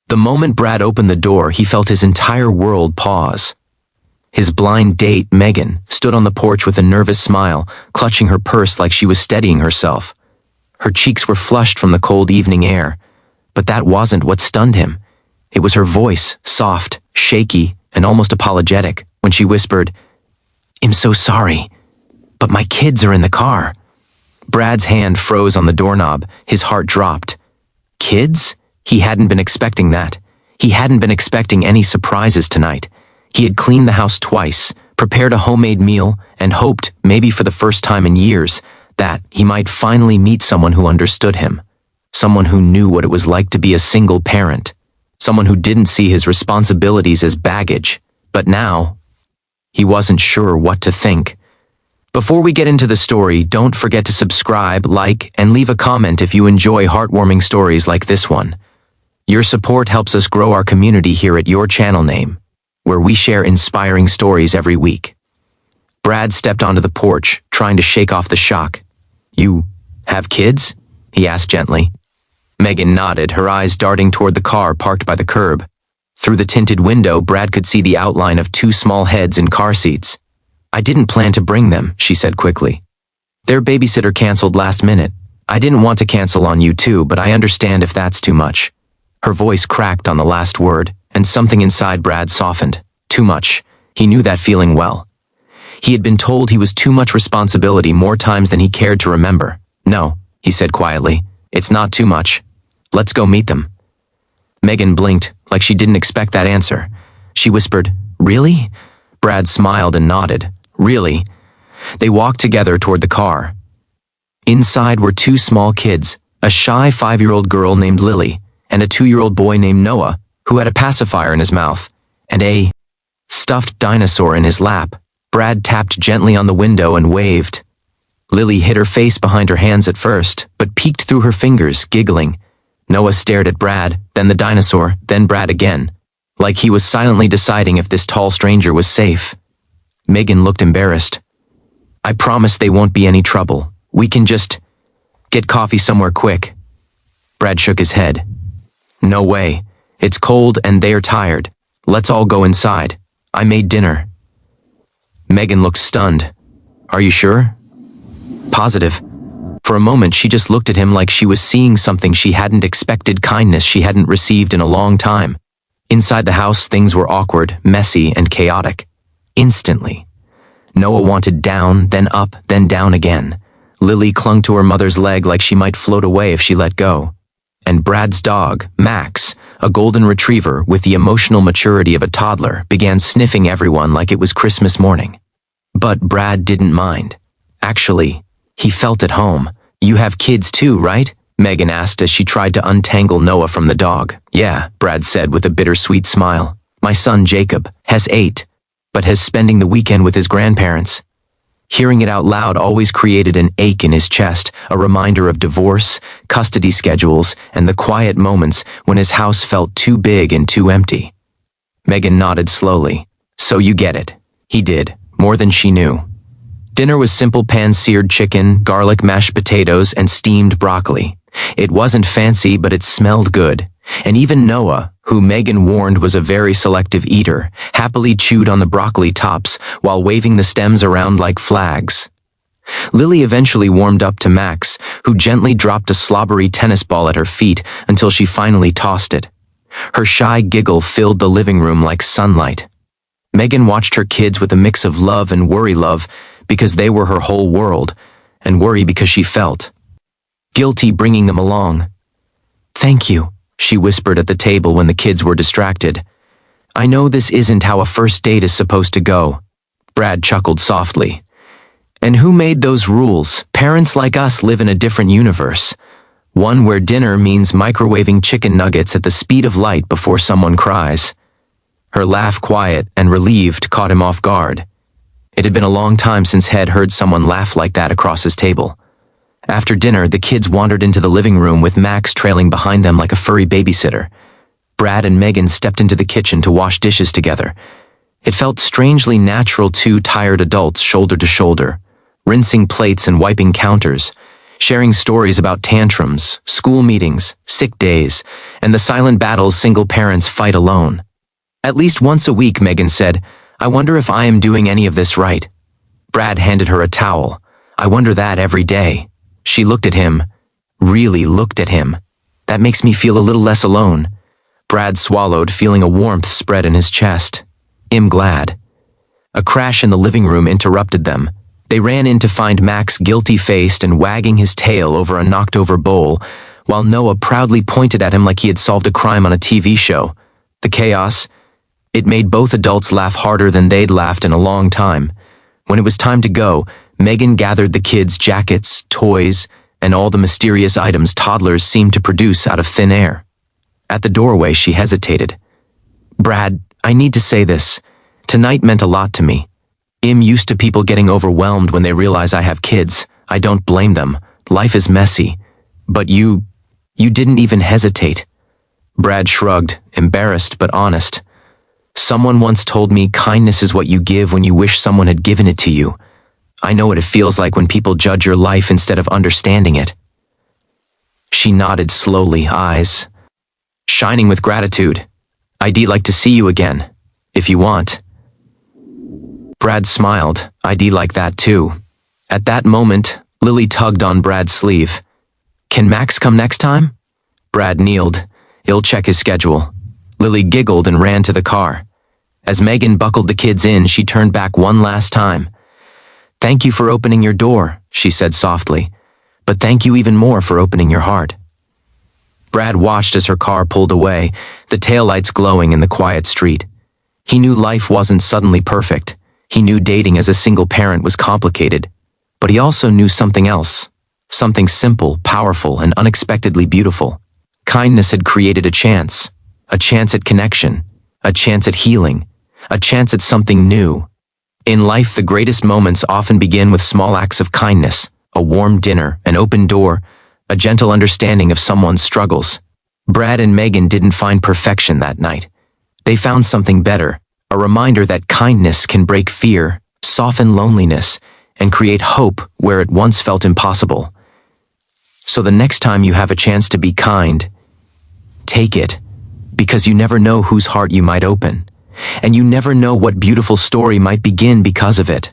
The moment Brad opened the door, he felt his entire world pause. His blind date, Megan, stood on the porch with a nervous smile, clutching her purse like she was steadying herself. Her cheeks were flushed from the cold evening air, but that wasn't what stunned him. It was her voice, soft, shaky, and almost apologetic, when she whispered, "I'm so sorry, but my kids are in the car." Brad's hand froze on the doorknob, his heart dropped. Kids? He hadn't been expecting that. He hadn't been expecting any surprises tonight. He had cleaned the house twice, prepared a homemade meal, and hoped, maybe for the first time in years, that he might finally meet someone who understood him. Someone who knew what it was like to be a single parent. Someone who didn't see his responsibilities as baggage. But now, he wasn't sure what to think. Before we get into the story, don't forget to subscribe, like, and leave a comment if you enjoy heartwarming stories like this one. Your support helps us grow our community here at your channel name, where we share inspiring stories every week. Brad stepped onto the porch, trying to shake off the shock. "You have kids?" he asked gently. Megan nodded, her eyes darting toward the car parked by the curb. Through the tinted window, Brad could see the outline of two small heads in car seats. "I didn't plan to bring them," she said quickly. "Their babysitter canceled last minute. I didn't want to cancel on you too, but I understand if that's too much." Her voice cracked on the last word, and something inside Brad softened. Too much. He knew that feeling well. He had been told he was too much responsibility more times than he cared to remember. "No," he said quietly. "It's not too much. Let's go meet them." Megan blinked, like she didn't expect that answer. She whispered, "Really?" Brad smiled and nodded. "Really?" They walked together toward the car. Inside were two small kids, a shy 5-year-old girl named Lily, and a 2-year-old boy named Noah, who had a pacifier in his mouth, and a stuffed dinosaur in his lap. Brad tapped gently on the window and waved. Lily hid her face behind her hands at first, but peeked through her fingers, giggling. Noah stared at Brad, then the dinosaur, then Brad again, like he was silently deciding if this tall stranger was safe. Megan looked embarrassed. "I promise they won't be any trouble. We can just get coffee somewhere quick." Brad shook his head. "No way. It's cold and they're tired. Let's all go inside. I made dinner." Megan looked stunned. "Are you sure?" "Positive." For a moment, she just looked at him like she was seeing something she hadn't expected, kindness she hadn't received in a long time. Inside the house, things were awkward, messy, and chaotic. Instantly. Noah wanted down, then up, then down again. Lily clung to her mother's leg like she might float away if she let go. And Brad's dog, Max, a golden retriever with the emotional maturity of a toddler, began sniffing everyone like it was Christmas morning. But Brad didn't mind. Actually, he felt at home. "You have kids too, right?" Megan asked as she tried to untangle Noah from the dog. "Yeah," Brad said with a bittersweet smile. "My son Jacob has 8, but has spending the weekend with his grandparents." Hearing it out loud always created an ache in his chest, a reminder of divorce, custody schedules, and the quiet moments when his house felt too big and too empty. Megan nodded slowly. "So you get it." He did, more than she knew. Dinner was simple pan-seared chicken, garlic mashed potatoes, and steamed broccoli. It wasn't fancy, but it smelled good. And even Noah, who Megan warned was a very selective eater, happily chewed on the broccoli tops while waving the stems around like flags. Lily eventually warmed up to Max, who gently dropped a slobbery tennis ball at her feet until she finally tossed it. Her shy giggle filled the living room like sunlight. Megan watched her kids with a mix of love and worry, because they were her whole world, and worry because she felt guilty bringing them along. "Thank you," she whispered at the table when the kids were distracted. "I know this isn't how a first date is supposed to go." Brad chuckled softly. "And who made those rules? Parents like us live in a different universe. One where dinner means microwaving chicken nuggets at the speed of light before someone cries." Her laugh, quiet and relieved, caught him off guard. It had been a long time since Head heard someone laugh like that across his table. After dinner, the kids wandered into the living room with Max trailing behind them like a furry babysitter. Brad and Megan stepped into the kitchen to wash dishes together. It felt strangely natural, two tired adults shoulder to shoulder, rinsing plates and wiping counters, sharing stories about tantrums, school meetings, sick days, and the silent battles single parents fight alone. At least once a week, Megan said, "I wonder if I am doing any of this right." Brad handed her a towel. "I wonder that every day." She looked at him, really looked at him. "That makes me feel a little less alone." Brad swallowed, feeling a warmth spread in his chest. "I'm glad." A crash in the living room interrupted them. They ran in to find Max guilty-faced and wagging his tail over a knocked-over bowl, while Noah proudly pointed at him like he had solved a crime on a TV show. The chaos, it made both adults laugh harder than they'd laughed in a long time. When it was time to go, Megan gathered the kids' jackets, toys, and all the mysterious items toddlers seemed to produce out of thin air. At the doorway, she hesitated. "Brad, I need to say this. Tonight meant a lot to me. I'm used to people getting overwhelmed when they realize I have kids. I don't blame them. Life is messy. But you didn't even hesitate." Brad shrugged, embarrassed but honest. "Someone once told me kindness is what you give when you wish someone had given it to you. I know what it feels like when people judge your life instead of understanding it." She nodded slowly, eyes shining with gratitude. "I'd like to see you again, if you want." Brad smiled. "I'd like that too." At that moment, Lily tugged on Brad's sleeve. "Can Max come next time?" Brad kneeled. "He'll check his schedule." Lily giggled and ran to the car. As Megan buckled the kids in, she turned back one last time. "Thank you for opening your door," she said softly. "But thank you even more for opening your heart." Brad watched as her car pulled away, the taillights glowing in the quiet street. He knew life wasn't suddenly perfect. He knew dating as a single parent was complicated. But he also knew something else. Something simple, powerful, and unexpectedly beautiful. Kindness had created a chance at connection, a chance at healing, a chance at something new. In life, the greatest moments often begin with small acts of kindness, a warm dinner, an open door, a gentle understanding of someone's struggles. Brad and Megan didn't find perfection that night. They found something better, a reminder that kindness can break fear, soften loneliness, and create hope where it once felt impossible. So the next time you have a chance to be kind, take it, because you never know whose heart you might open, and you never know what beautiful story might begin because of it.